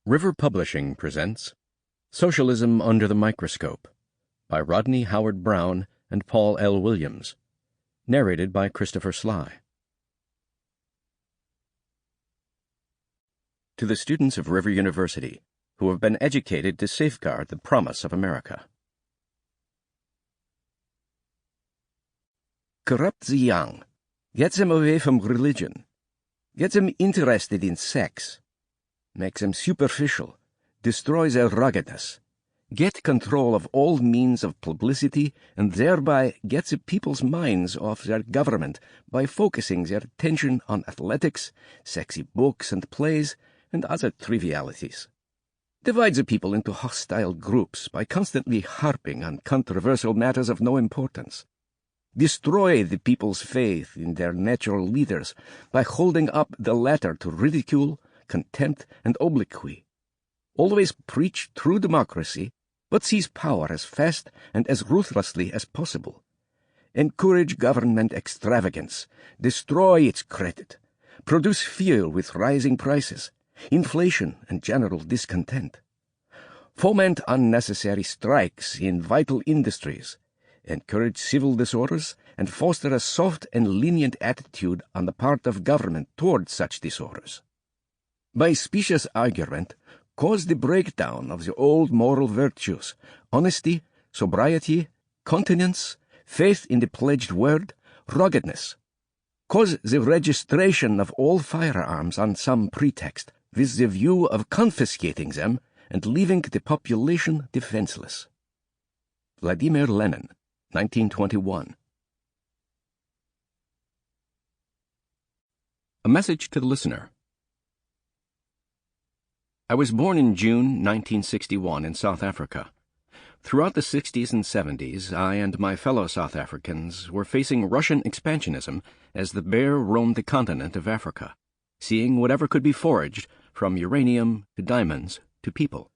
River Publishing presents Socialism Under the Microscope by Rodney Howard Brown and Paul L. Williams, narrated by Christopher Slye. To the students of River University who have been educated to safeguard the promise of America. Corrupt the young, gets them away from religion, gets them interested in sex, makes them superficial, destroys their ruggedness, get control of all means of publicity, and thereby gets the people's minds off their government by focusing their attention on athletics, sexy books and plays, and other trivialities. Divides the people into hostile groups by constantly harping on controversial matters of no importance. Destroy the people's faith in their natural leaders by holding up the latter to ridicule, contempt, and obloquy. Always preach true democracy, but seize power as fast and as ruthlessly as possible. Encourage government extravagance, destroy its credit, produce fear with rising prices, inflation, and general discontent. Foment unnecessary strikes in vital industries, encourage civil disorders, and foster a soft and lenient attitude on the part of government toward such disorders. By specious argument, cause the breakdown of the old moral virtues, honesty, sobriety, continence, faith in the pledged word, ruggedness. Cause the registration of all firearms on some pretext, with the view of confiscating them and leaving the population defenseless. Vladimir Lenin, 1921. A message to the listener. I was born in June 1961 in South Africa. Throughout the 60s and 70s, I and my fellow South Africans were facing Russian expansionism as the bear roamed the continent of Africa, seeing whatever could be foraged, from uranium to diamonds to people.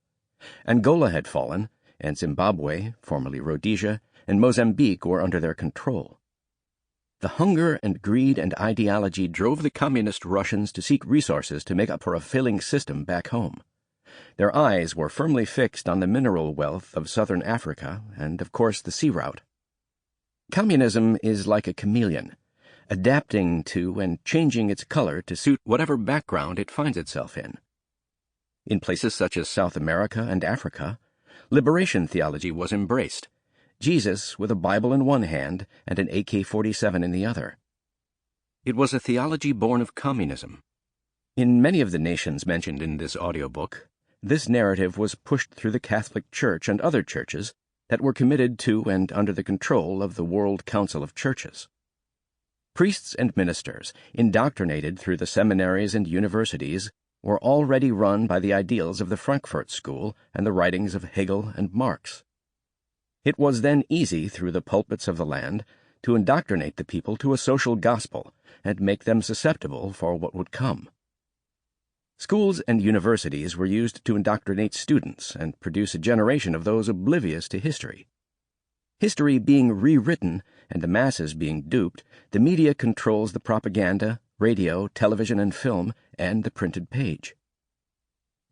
Angola had fallen, and Zimbabwe, formerly Rhodesia, and Mozambique were under their control. The hunger and greed and ideology drove the communist Russians to seek resources to make up for a failing system back home. Their eyes were firmly fixed on the mineral wealth of southern Africa and, of course, the sea route. Communism is like a chameleon, adapting to and changing its color to suit whatever background it finds itself in. In places such as South America and Africa, liberation theology was embraced, Jesus with a Bible in one hand and an AK-47 in the other. It was a theology born of communism. In many of the nations mentioned in this audiobook, this narrative was pushed through the Catholic Church and other churches that were committed to and under the control of the World Council of Churches. Priests and ministers, indoctrinated through the seminaries and universities, were already run by the ideals of the Frankfurt School and the writings of Hegel and Marx. It was then easy, through the pulpits of the land, to indoctrinate the people to a social gospel and make them susceptible for what would come. Schools and universities were used to indoctrinate students and produce a generation of those oblivious to history. History being rewritten and the masses being duped, the media controls the propaganda, radio, television, and film, and the printed page.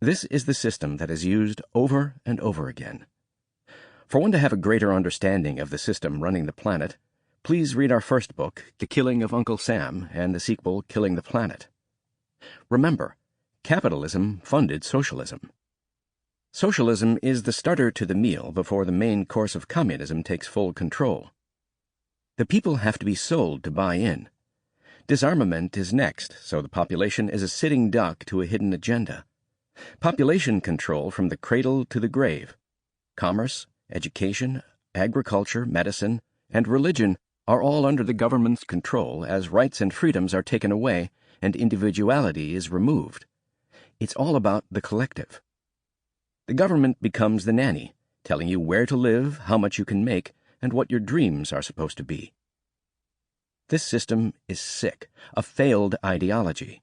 This is the system that is used over and over again. For one to have a greater understanding of the system running the planet, please read our first book, The Killing of Uncle Sam, and the sequel, Killing the Planet. Remember, capitalism funded socialism. Socialism is the starter to the meal before the main course of communism takes full control. The people have to be sold to buy in. Disarmament is next, so the population is a sitting duck to a hidden agenda. Population control from the cradle to the grave. Commerce, education, agriculture, medicine, and religion are all under the government's control as rights and freedoms are taken away and individuality is removed. It's all about the collective. The government becomes the nanny, telling you where to live, how much you can make, and what your dreams are supposed to be. This system is sick, a failed ideology.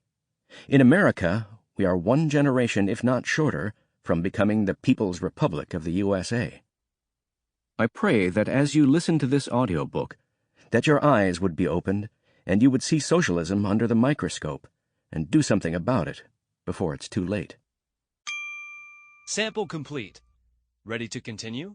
In America, we are one generation, if not shorter, from becoming the People's Republic of the USA. I pray that as you listen to this audiobook, that your eyes would be opened and you would see socialism under the microscope and do something about it before it's too late. Sample complete. Ready to continue?